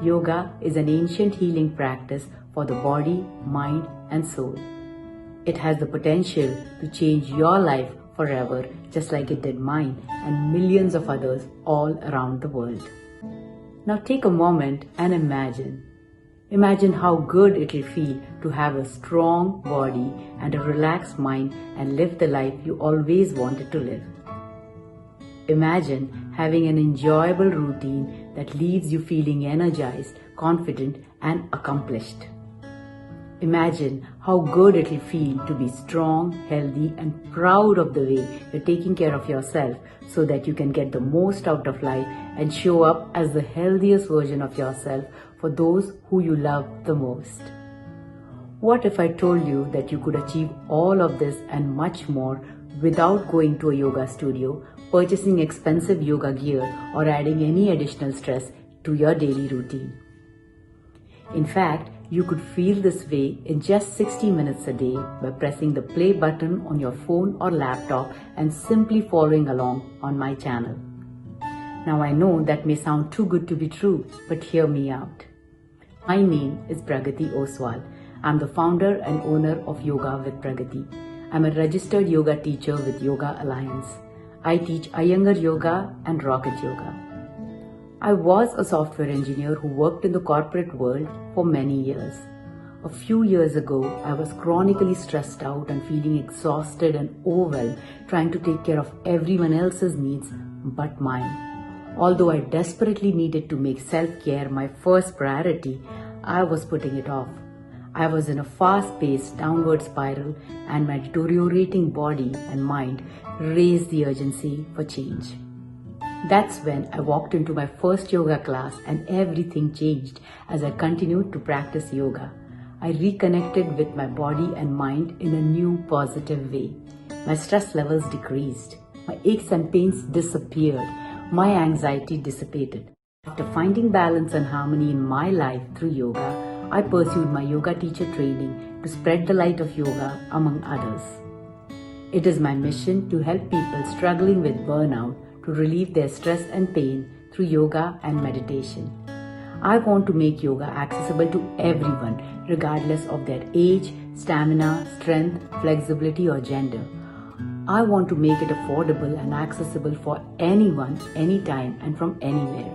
Yoga is an ancient healing practice for the body, mind, and soul. It has the potential to change your life forever, just like it did mine and millions of others all around the world. Now take a moment and imagine. Imagine how good it will feel to have a strong body and a relaxed mind and live the life you always wanted to live. Imagine having an enjoyable routine that leaves you feeling energized, confident, and accomplished. Imagine how good it will feel to be strong, healthy, and proud of the way you're taking care of yourself so that you can get the most out of life and show up as the healthiest version of yourself for those who you love the most. What if I told you that you could achieve all of this and much more without going to a yoga studio, purchasing expensive yoga gear, or adding any additional stress to your daily routine? In fact, you could feel this way in just 60 minutes a day by pressing the play button on your phone or laptop and simply following along on my channel. Now I know that may sound too good to be true, but hear me out. My name is Pragati Oswal. I'm the founder and owner of Yoga with Pragati. I'm a registered yoga teacher with Yoga Alliance. I teach Iyengar Yoga and Rocket Yoga. I was a software engineer who worked in the corporate world for many years. A few years ago, I was chronically stressed out and feeling exhausted and overwhelmed trying to take care of everyone else's needs but mine. Although I desperately needed to make self-care my first priority, I was putting it off. I was in a fast-paced downward spiral and my deteriorating body and mind raised the urgency for change. That's when I walked into my first yoga class and everything changed as I continued to practice yoga. I reconnected with my body and mind in a new positive way. My stress levels decreased. My aches and pains disappeared. My anxiety dissipated. After finding balance and harmony in my life through yoga, I pursued my yoga teacher training to spread the light of yoga among others. It is my mission to help people struggling with burnout to relieve their stress and pain through yoga and meditation. I want to make yoga accessible to everyone, regardless of their age, stamina, strength, flexibility, or gender. I want to make it affordable and accessible for anyone, anytime, and from anywhere.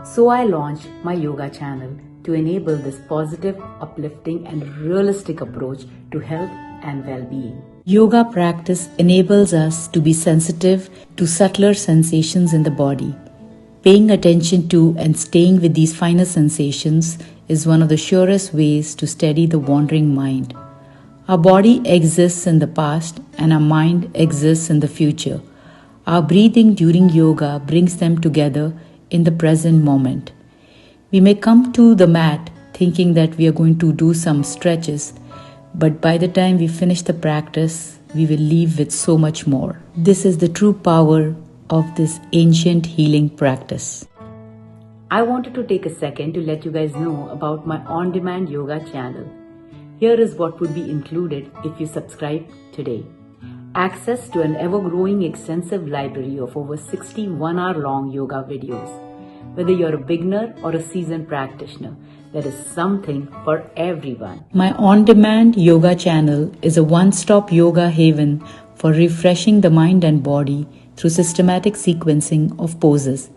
So I launched my yoga channel to enable this positive, uplifting, and realistic approach to health and well-being. Yoga practice enables us to be sensitive to subtler sensations in the body. Paying attention to and staying with these finer sensations is one of the surest ways to steady the wandering mind. Our body exists in the past and our mind exists in the future. Our breathing during yoga brings them together in the present moment. We may come to the mat thinking that we are going to do some stretches, but by the time we finish the practice, we will leave with so much more. This is the true power of this ancient healing practice. I wanted to take a second to let you guys know about my on-demand yoga channel. Here is what would be included if you subscribe today. Access to an ever-growing extensive library of over 60 one-hour-long yoga videos. Whether you're a beginner or a seasoned practitioner, there is something for everyone. My on-demand yoga channel is a one-stop yoga haven for refreshing the mind and body through systematic sequencing of poses.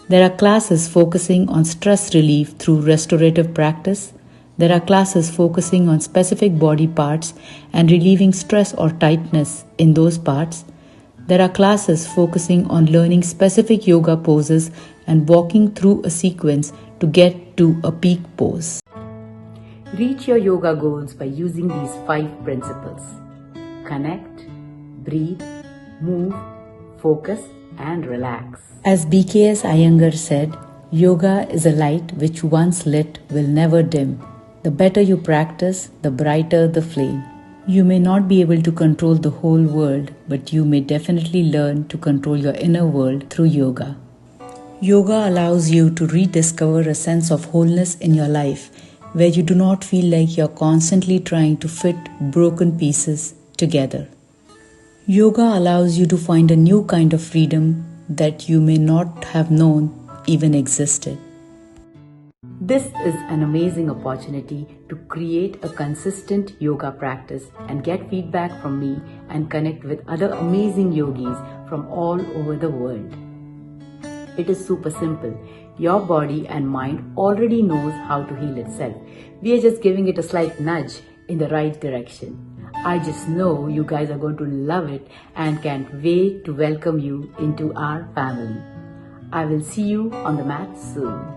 There are classes focusing on stress relief through restorative practice. There are classes focusing on specific body parts and relieving stress or tightness in those parts. There are classes focusing on learning specific yoga poses and walking through a sequence to get to a peak pose. Reach your yoga goals by using these 5 principles. Connect, breathe, move, focus, and relax. As BKS Iyengar said, yoga is a light which once lit will never dim. The better you practice, the brighter the flame. You may not be able to control the whole world, but you may definitely learn to control your inner world through yoga. Yoga allows you to rediscover a sense of wholeness in your life, where you do not feel like you're constantly trying to fit broken pieces together. Yoga allows you to find a new kind of freedom that you may not have known even existed. This is an amazing opportunity to create a consistent yoga practice and get feedback from me and connect with other amazing yogis from all over the world. It is super simple. Your body and mind already knows how to heal itself. We are just giving it a slight nudge in the right direction. I just know you guys are going to love it and can't wait to welcome you into our family. I will see you on the mat soon.